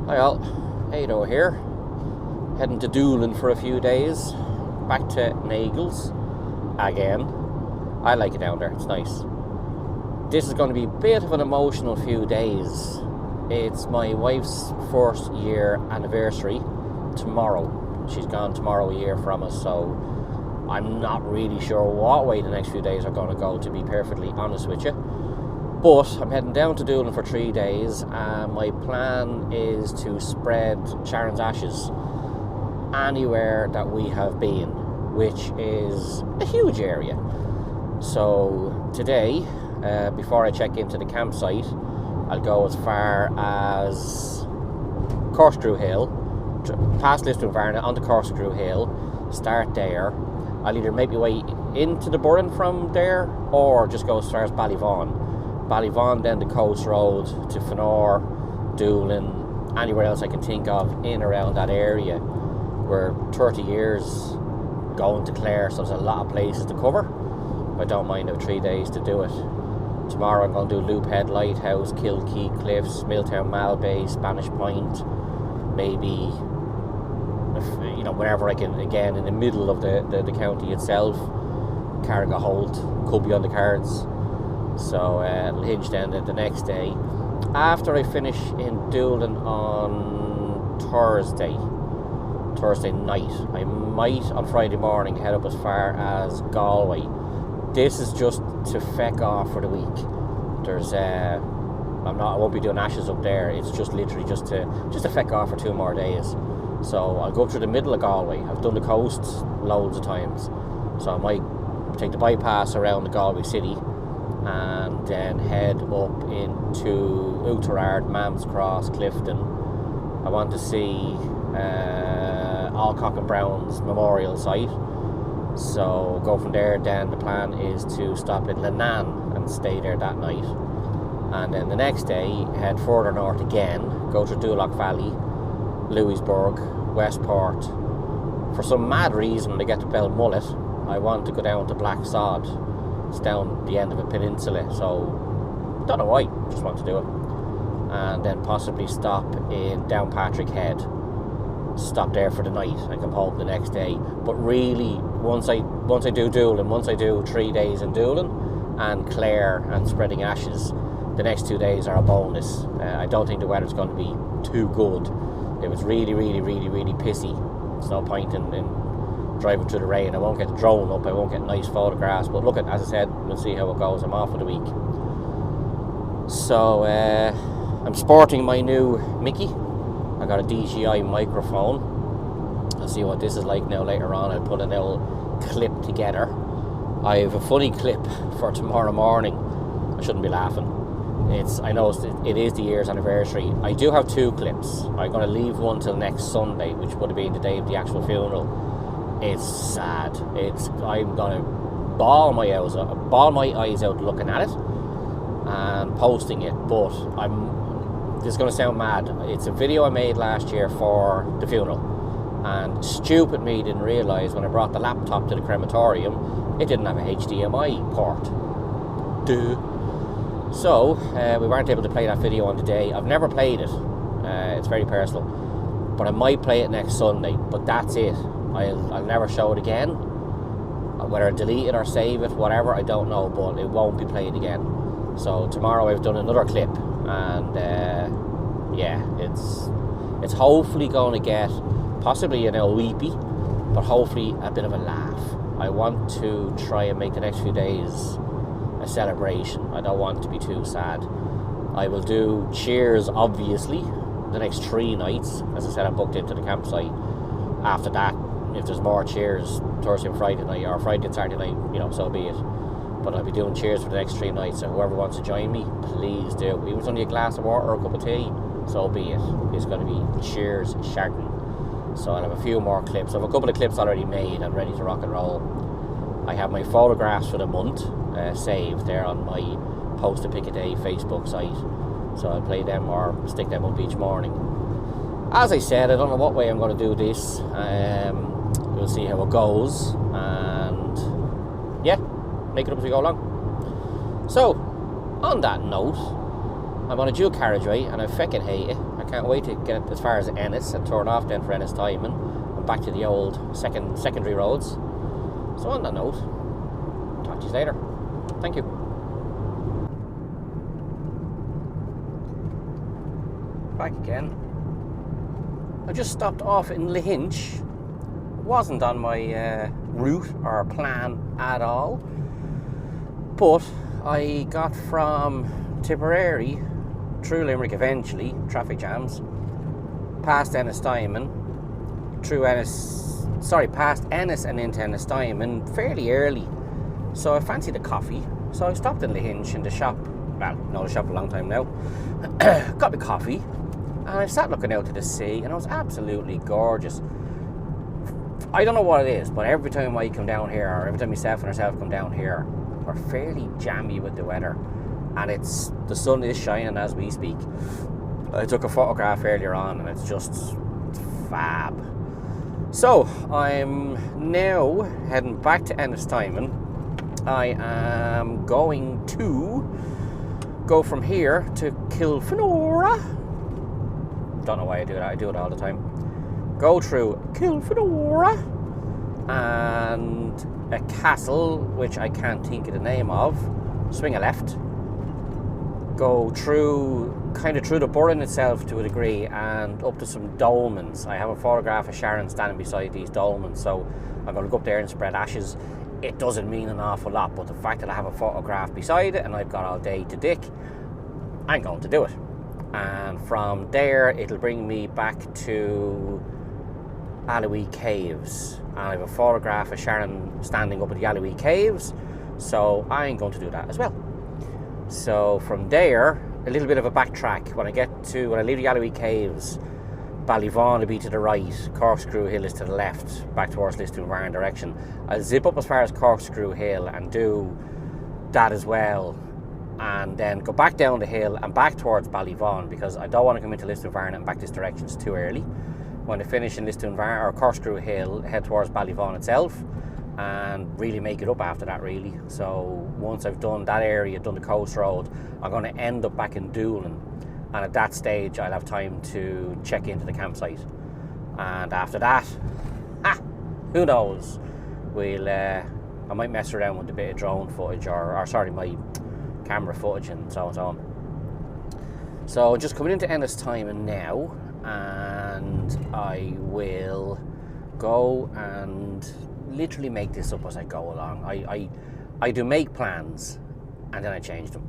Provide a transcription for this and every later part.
Hi all, Ado here, heading to Doolin for a few days, back to Nagels again. I like it down there, it's nice. This is going to be a bit of an emotional few days. It's my wife's first year anniversary tomorrow. She's gone tomorrow a year from us, so I'm not really sure what way the next few days are going to go, to be perfectly honest with you. But I'm heading down to Doolin for 3 days, and my plan is to spread Sharon's ashes anywhere that we have been, which is a huge area. So today, before I check into the campsite, I'll go as far as Corkscrew Hill, past Liston-Varna onto Corkscrew Hill, start there. I'll either make my way into the Burren from there, or just go as far as Ballyvaughan, then the coast road to Fenor, Doolin, anywhere else I can think of in around that area. We're 30 years going to Clare, so there's a lot of places to cover. I don't mind about 3 days to do it. Tomorrow I'm going to do Loophead Lighthouse, Kilkee Cliffs, Milltown Malbay, Spanish Point, maybe, wherever I can, again in the middle of the county itself. Carrigaholt could be on the cards. So Lahinch then the next day. After I finish in Doolin on Thursday night, I might on Friday morning head up as far as Galway. This is just to feck off for the week. There's I won't be doing ashes up there. It's just literally just to feck off for 2 more days. So I'll go through the middle of Galway. I've done the coast loads of times, so I might take the bypass around the Galway city and then head up into Oughterard, Mams Cross, Clifton. I want to see Alcock and Brown's memorial site. So go from there. Then the plan is to stop in Lannan and stay there that night. And then the next day, head further north again, go to Duloc Valley, Louisburg, Westport. For some mad reason, to get to Belmullet, I want to go down to Black Sod. It's down the end of a peninsula, so don't know why, just want to do it. And then possibly stop in Downpatrick Head, stop there for the night and come home the next day. But really, once I do Doolin, once I do 3 days in Doolin and Clare and spreading ashes, the next 2 days are a bonus. I don't think the weather's going to be too good. It was really, really, really, really pissy. There's no point in driving through the rain. I won't get the drone up, I won't get nice photographs, but look, as I said, we'll see how it goes. I'm off for the week. So I'm sporting my new Mickey. I got a DJI microphone. I'll see what this is like now later on. I'll put a little clip together. I have a funny clip for tomorrow morning. I shouldn't be laughing. I know it is the year's anniversary. I do have 2 clips. I'm going to leave one till next Sunday, which would have been the day of the actual funeral. It's sad. I'm gonna bawl my eyes out looking at it and posting it. But this is gonna sound mad. It's a video I made last year for the funeral, and stupid me didn't realise when I brought the laptop to the crematorium, it didn't have a HDMI port. So we weren't able to play that video on the day. I've never played it. It's very personal, but I might play it next Sunday. But that's it. I'll never show it again. Whether I delete it or save it, whatever, I don't know, but it won't be played again. So tomorrow I've done another clip, and it's hopefully going to get possibly weepy, but hopefully a bit of a laugh. I want to try and make the next few days a celebration. I don't want to be too sad. I will do cheers, obviously, the next 3 nights. As I said, I'm booked into the campsite. After that, if there's more cheers Thursday and Friday night, or Friday and Saturday night, so be it. But I'll be doing cheers for the next 3 nights, so whoever wants to join me, please do. Even if it's only a glass of water or a cup of tea, so be it. It's going to be cheers sharting. So I'll have a few more clips. I have a couple of clips already made and ready to rock and roll. I have my photographs for the month saved there on my Post a Pick a Day Facebook site, so I'll play them or stick them up each morning. As I said, I don't know what way I'm going to do this. We'll see how it goes, and make it up as we go along. So, on that note, I'm on a dual carriageway and I feckin' hate it. I I can't wait to get as far as Ennis and turn off then for Ennistimon and back to the old secondary roads. So on that note, talk to you later. Thank you. Back again. I just stopped off in Lahinch. Wasn't on my route or plan at all, but I got from Tipperary through Limerick eventually, traffic jams, past Ennistimon, past Ennis and into Ennistimon fairly early. So I fancied a coffee, so I stopped in Lahinch in the shop. Well, not a shop a long time now. Got me coffee, and I sat looking out to the sea, and it was absolutely gorgeous. I don't know what it is, but every time I come down here, or every time myself and herself come down here, we're fairly jammy with the weather, and the sun is shining as we speak. I took a photograph earlier on, and it's just fab. So I'm now heading back to Ennistimon. I am going to go from here to Kilfenora. Don't know why I do that. I do it all the time. Go through Kilfenora and a castle which I can't think of the name of. Swing a left. Go through the Burren itself to a degree and up to some dolmens. I have a photograph of Sharon standing beside these dolmens, so I'm going to go up there and spread ashes. It doesn't mean an awful lot, but the fact that I have a photograph beside it and I've got all day to dick, I'm going to do it. And from there it'll bring me back to Allowee Caves, and I have a photograph of Sharon standing up at the Allowee Caves, so I'm going to do that as well. So from there, a little bit of a backtrack. When I leave the Allowee Caves, Ballyvaughan will be to the right, Corkscrew Hill is to the left, back towards Lisdoonvarn direction. I'll zip up as far as Corkscrew Hill and do that as well, and then go back down the hill and back towards Ballyvaughan, because I don't want to come into Lisdoonvarn and back this direction, it's too early. When I finish in Lisdoonvarn or Corkscrew Hill, head towards Ballyvaughan itself and really make it up after that, really. So once I've done that area, done the coast road, I'm going to end up back in Doolin, and at that stage I'll have time to check into the campsite. And after that, who knows, I might mess around with a bit of drone footage or my camera footage and so on and so on. So just coming into Ennistimon now, and I will go and literally make this up as I go along. I do make plans and then I change them.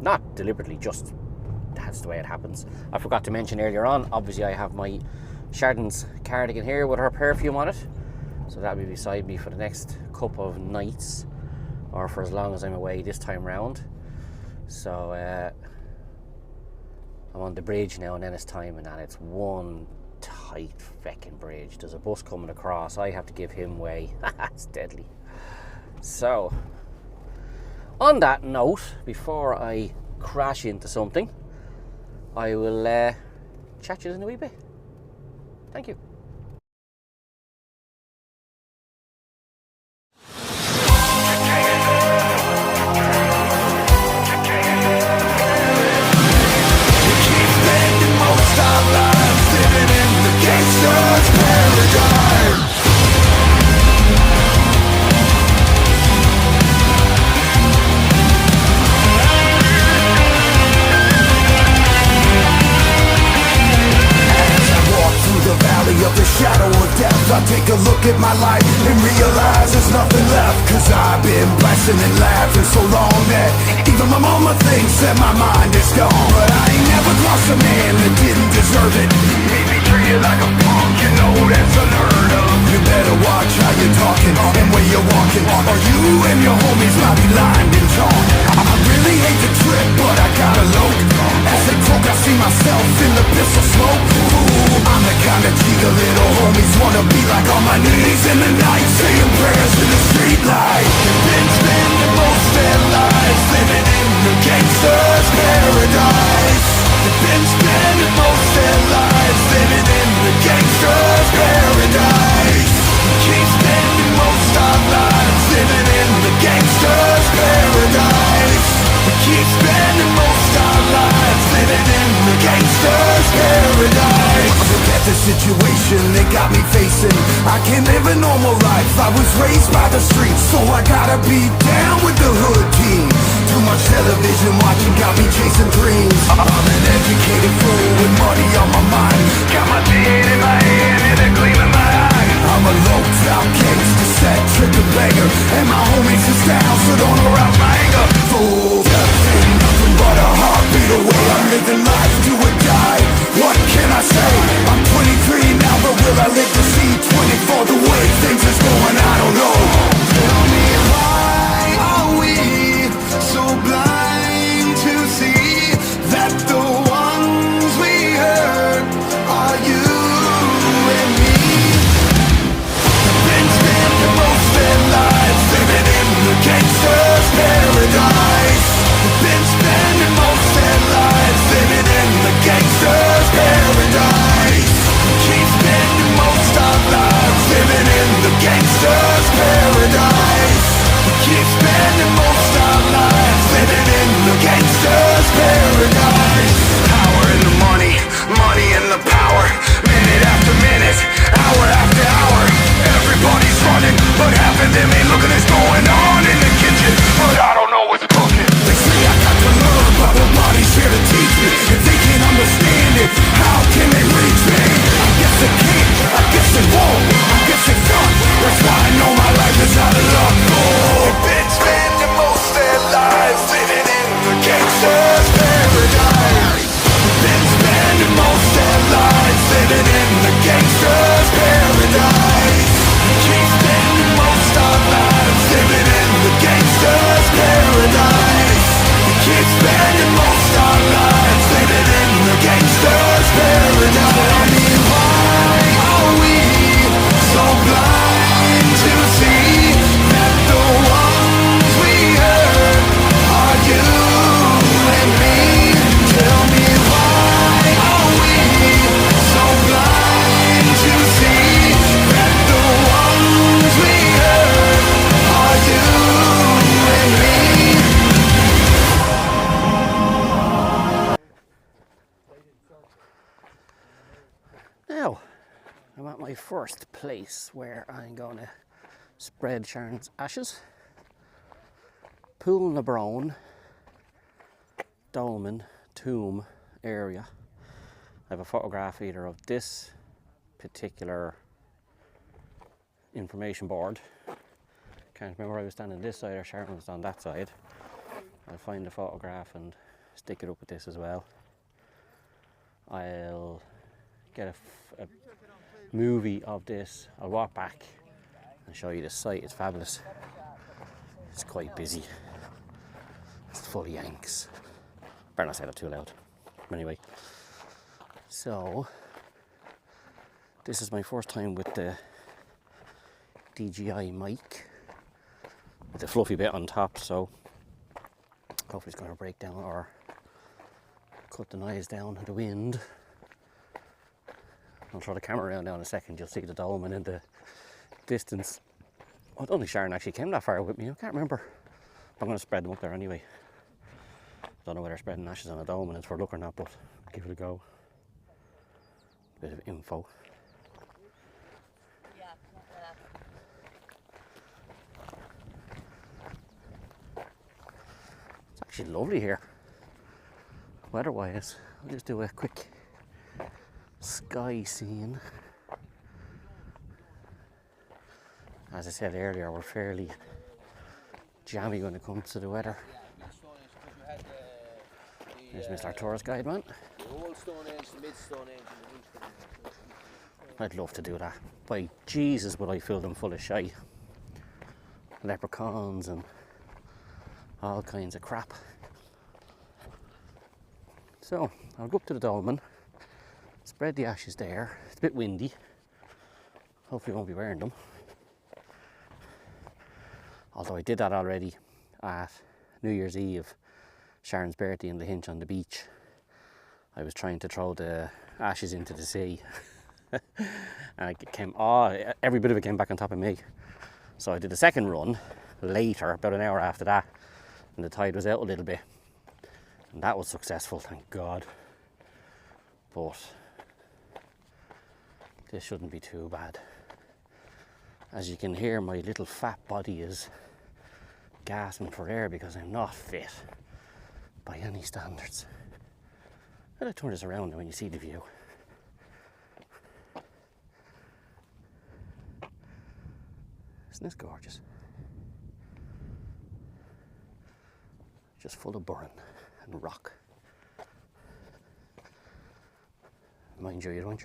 Not deliberately, just that's the way it happens. I forgot to mention earlier on, obviously I have my Chardon's cardigan here with her perfume on it, so that'll be beside me for the next couple of nights, or for as long as I'm away this time round. So I'm on the bridge now in Ennistimon, and it's one tight feckin' bridge. There's a bus coming across, I have to give him way. It's deadly. So on that note, before I crash into something, I will chat to you in a wee bit. Thank you. Of the shadow of death, I take a look at my life and realize there's nothing left. Cause I've been blasting and laughing so long that even my mama thinks that my mind is gone. But I ain't never crossed a man that didn't deserve it. Made me treated like a punk, you know that's unheard of. You better watch how you're talking and where you're walking, or you and your homies might be lined in chalk. I really hate the trip, but I gotta load. As they talk, I see myself in the pistol smoke. Ooh, I'm the kind of G the little homies wanna be like, on my knees in the night, saying prayers to the street light. They've been spending most their lives living in the gangster's paradise. They've been spending most their lives living in the gangster's paradise. We keep spending most our lives living in the gangster's paradise. We keep spending most situation they got me facing. I can't live a normal life, I was raised by the streets, so I gotta be down with the hood team. Too much television watching got me chasing dreams. I'm an educated fool with money on my mind. Got my tin in my hand and a gleam in my eye. I'm a low-top gangster, set trick beggar, and my homies is down, so don't arouse my anger. Fool, ain't nothing but a heartbeat away. I'm living life, do or die. What can I say? I'm 23 now, but will I live to see 24? The way things is going, I don't know. Tell me, why are we so blind to see that the ones we hurt are you and me? Been spending most their lives living in the gangster's paradise. Been spending most their lives living in the gangster's paradise. Keep spending most our lives living in the gangster's paradise. Keep spending most our lives living in the gangster's paradise. Power in the money, money in the power. Minute after minute, hour after hour. Everybody's running, but half of them ain't looking what's going on in the kitchen. But I don't know what's cooking. They say I got to learn, but nobody's here to teach me. If they can't understand it, how can they reach me? I guess they can't, I guess they won't, I guess they don't. That's why I know my life is out of luck. They've been spending most their lives living in the gangster's paradise. They've been spending most their lives living in the gangster's paradise. Keep spending most our lives living in the gangster's paradise. Keep spending most our lives living in the gangster's paradise. Tell me, why are we so blind to see that the ones we hurt are you and me? Tell me, why are we so blind to see that the ones we hurt are you and me? Now, I'm at my first place where I'm going to spread Sharon's ashes. Poulnabrone Dolmen Tomb area. I have a photograph either of this particular information board. Can't remember I was standing this side or Sharon was on that side. I'll find the photograph and stick it up with this as well. I'll get a movie of this. I'll walk back and show you the site. It's fabulous. It's quite busy. It's full of Yanks. Better not say that too loud. Anyway, so this is my first time with the DJI mic with the fluffy bit on top, so hopefully it's going to break down or cut the noise down with the wind. I'll throw the camera around now in a second. You'll see the dolmen in the distance. I don't think Sharon actually came that far with me. I can't remember. I'm going to spread them up there anyway. Don't know whether spreading ashes on a dolmen is for luck or not, but I'll give it a go. Bit of info. It's actually lovely here, weather-wise. I'll just do a quick sky scene. As I said earlier, we're fairly jammy when it comes to the weather. There's Mr. Tourist Guide man. I'd love to do that. By Jesus, would I fill them full of shite. Leprechauns and all kinds of crap. So, I'll go up to the dolmen, spread the ashes there. It's a bit windy. Hopefully I won't be wearing them. Although I did that already at New Year's Eve, Sharon's birthday in Lahinch on the beach. I was trying to throw the ashes into the sea. And it came, every bit of it came back on top of me. So I did the second run later, about an hour after that, and the tide was out a little bit. And that was successful, thank God. But this shouldn't be too bad. As you can hear, my little fat body is gasping for air because I'm not fit by any standards. I'll turn this around now when you see the view. Isn't this gorgeous? Just full of burren and rock. Mind you, you don't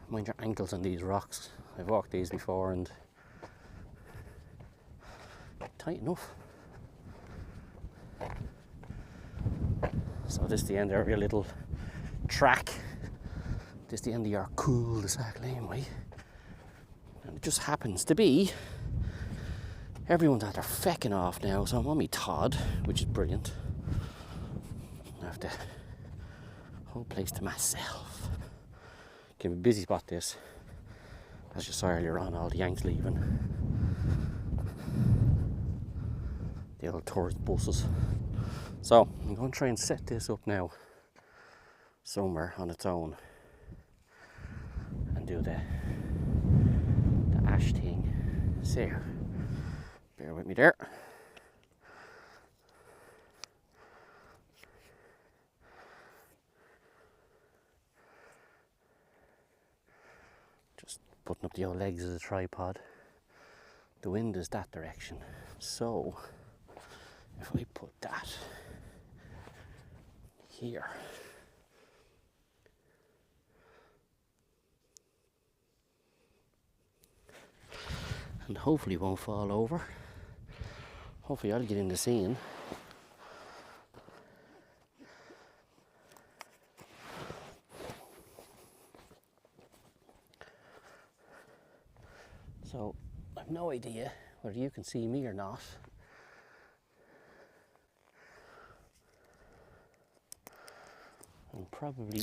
mind your ankles on these rocks. I've walked these before and tight enough. So this is the end of your little track. This is the end of your cul-de-sac laneway. And it just happens to be everyone's at their fecking off now, so I'm on me Todd, which is brilliant. I have the whole place to myself. Can be a busy spot this. As you saw earlier on, all the Yanks leaving. The old tourist buses. So I'm going to try and set this up now somewhere on its own and do the ash thing. So bear with me there. Just putting up the old legs as a tripod. The wind is that direction, so if I put that here, and hopefully won't fall over. Hopefully I'll get in the scene. So I've no idea whether you can see me or not. I'm probably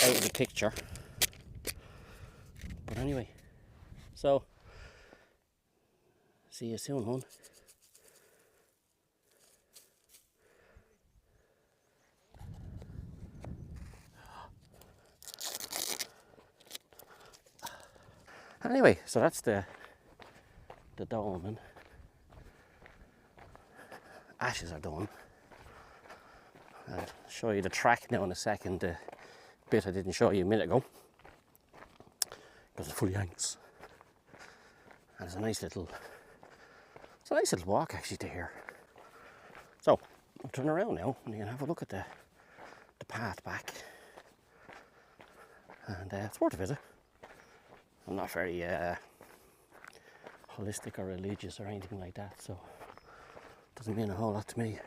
out of the picture. But anyway, so see you soon, hon. Anyway, so that's the dolmen. Ashes are done. I'll show you the track now in a second, the bit I didn't show you a minute ago, because it's full of Yanks. And it's a nice little walk actually to here. So I'll turn around now and you can have a look at the path back. And it's worth a visit. I'm not very holistic or religious or anything like that, so it doesn't mean a whole lot to me.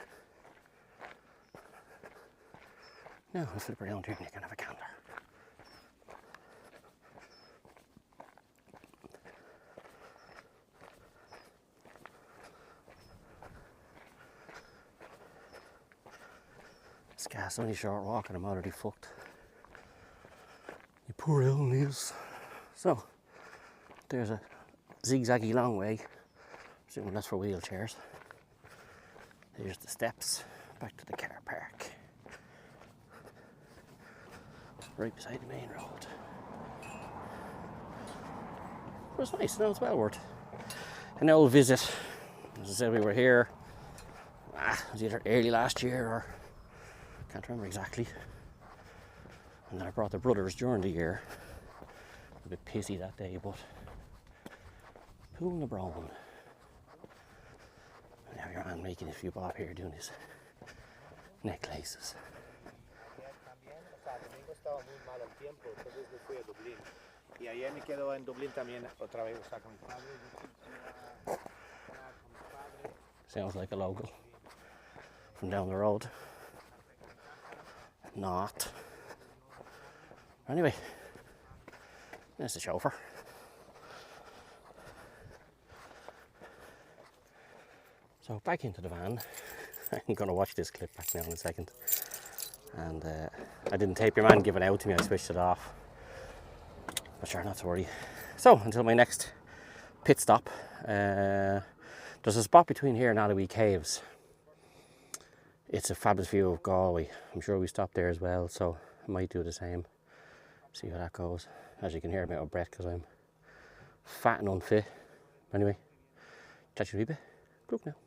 Now I'll flip around here and you can have a gander. This gas only short walk and I'm already fucked. You poor Elnies. So there's a zigzaggy long way. Assuming that's for wheelchairs. Here's the steps back to the car park. Right beside the main road. It was nice, no, it's well worth an old visit. As I said, we were here, it was either early last year or, can't remember exactly. And then I brought the brothers during the year. A bit pissy that day, but Poulnabrone. And now your man making a few bob here doing his necklaces. Estaba muy mal el tiempo, entonces me fui a Doolin. Y ayer me quedo en Doolin también, otra vez está con mi padre. Sounds like a local from down the road. Not. Anyway, there's the chauffeur. So back into the van. I'm going to watch this clip back now in a second. And I didn't tape your man giving out to me, I switched it off. But sure, not to worry. So, until my next pit stop, there's a spot between here and Allowee Caves. It's a fabulous view of Galway. I'm sure we stopped there as well, so I might do the same. See how that goes. As you can hear, I'm out of breath because I'm fat and unfit. Anyway, catch you in a wee bit. Good luck now.